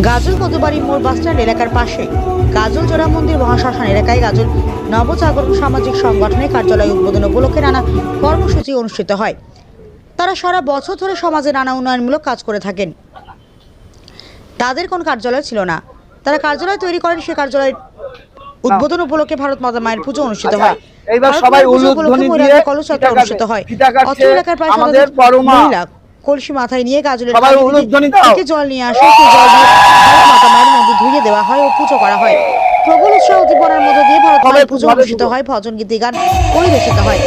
গাজল মধুবাড়ি মোড় বাসস্ট্যান্ড এলাকার পাশে গাজল জোড়া মন্দির মহাশ্মশান এলাকায় গাজল নবজাগরণ সামাজিক সংগঠনের কার্যালয় উদ্বোধন উপলক্ষে নানা কর্মসূচি অনুষ্ঠিত হয়। তারা সারা বছর ধরে সমাজে নানা উন্নয়নমূলক কাজ করে থাকেন। তাদের কোনো কার্যালয় ছিল না, তারা কার্যালয় তৈরি করেন। সেই কার্যালয়ের উদ্বোধন উপলক্ষে ভারত মাতা মায়ের পুজো অনুষ্ঠিত হয়। এইবার সবাই উলুধ্বনি দিয়ে কলসযাত্রা অনুষ্ঠিত হয়। অত্র এলাকার প্রায় আমাদের মহিলা কলসি মাথায় নিয়ে গাজলের থেকে জল নিয়ে আসে। সেই জল দিয়ে ভারত মাতা মায়ের মন্দির ধুইয়ে দেওয়া হয় ও পুজো করা হয়। প্রবল উৎসাহ উদ্দীপনার মধ্য দিয়ে ভারত মায়ের পুজো অনুষ্ঠিত হয়। ভজন গীতি গান পরিবেশিত হয়।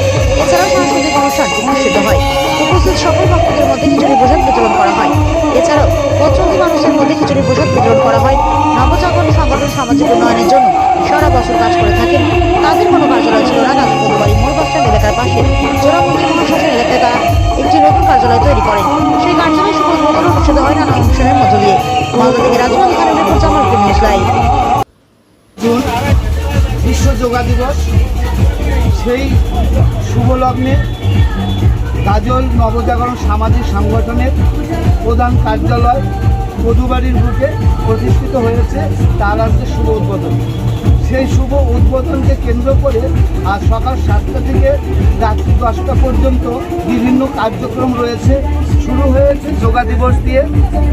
এছাড়াও সাংস্কৃতিক অনুষ্ঠান অনুষ্ঠিত হয়। উপস্থিত সকল ভক্তদের মধ্যে খিচুড়ি প্রসাদ বিতরণ করা হয়। এছাড়াও পঞ্চমী মানুষের মধ্যে খিচুড়ি প্রসাদ বিতরণ করা হয়। নবজাগরণ সংগঠন সামাজিক উন্নয়নের জন্য সারা বছর কাজ করে থাকেন। তাদের কোনো কার্যালয় ছিল না। গাজল মধুবাড়ি মোড় বাসস্ট্যান্ড এলাকার পাশে জোড়া মন্দির মহাশ্মশান এলাকায় তারা একটি নতুন কার্যালয় তৈরি করেন। সেই কার্যালয় শুভ উদ্বোধন অনুষ্ঠিত হয় নানা অনুষ্ঠানের মধ্য দিয়ে। মালদা থেকে রাজনৈতিক কারণে জামালপুর নিউজ লাইভ। বিশ্ব যোগা দিবস, সেই শুভ লগ্নে গাজল নবজাগরণ সামাজিক সংগঠনের প্রধান কার্যালয় মধুবাড়ির বুকে প্রতিষ্ঠিত হয়েছে। তার আজকে শুভ উদ্বোধন। সেই শুভ উদ্বোধনকে কেন্দ্র করে আজ সকাল 7টা থেকে রাত্রি 10টা পর্যন্ত বিভিন্ন কার্যক্রম রয়েছে। শুরু হয়েছে যোগা দিবস দিয়ে,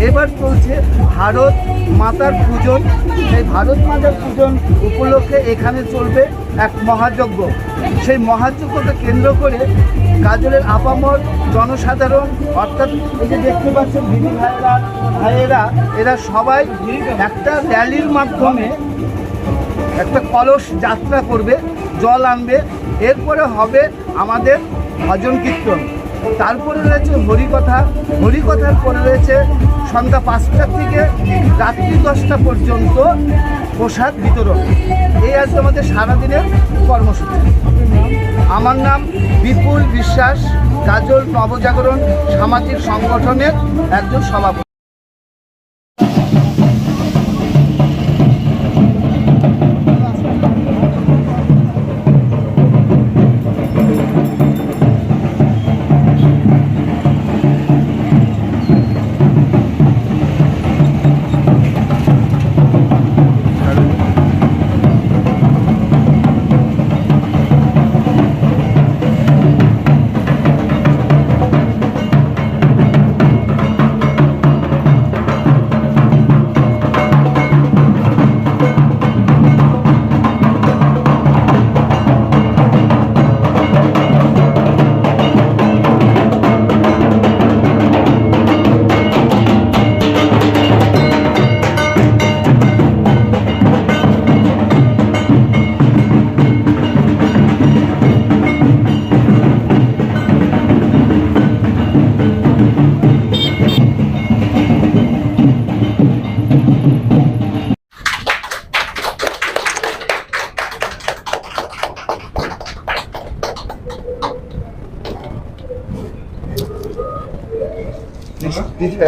এবার চলছে ভারত মাতার পূজন। সেই ভারত মাতার পূজন উপলক্ষে এখানে চলবে এক মহাযজ্ঞ। সেই মহাযজ্ঞকে কেন্দ্র করে গাজলের আপামর জনসাধারণ, অর্থাৎ এই যে দেখতে পাচ্ছেন দিদি ভাইয়েরা, এরা সবাই একটা র্যালির মাধ্যমে একটা কলস যাত্রা করবে, জল আনবে। এরপরে হবে আমাদের ভজন কীর্তন, তারপরে রয়েছে হরিকথা। হরিকথার পরে রয়েছে সন্ধ্যা 5টা থেকে রাত্রি 10টা পর্যন্ত প্রসাদ বিতরণ। এই আজকে আমাদের সারাদিনের কর্মসূচি। আমার নাম বিপুল বিশ্বাস, গাজল নবজাগরণ সামাজিক সংগঠনের একজন সভাপতি।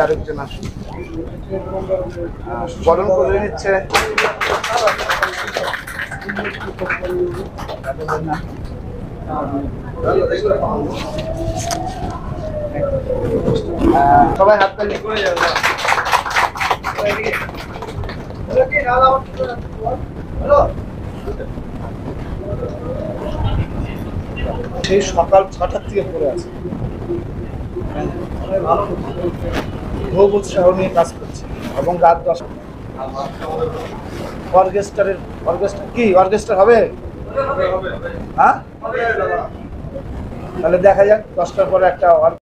আরেকজন আসুন, বরণ করে নিচ্ছে। সবাই হাত তালি। সেই সকাল 6টার থেকে পড়ে আছে, খুব উৎসাহ নিয়ে কাজ করছে এবং রাত 10টা অর্কেস্ট্রা হবে। হ্যাঁ, তাহলে দেখা যাক 10টার পরে একটা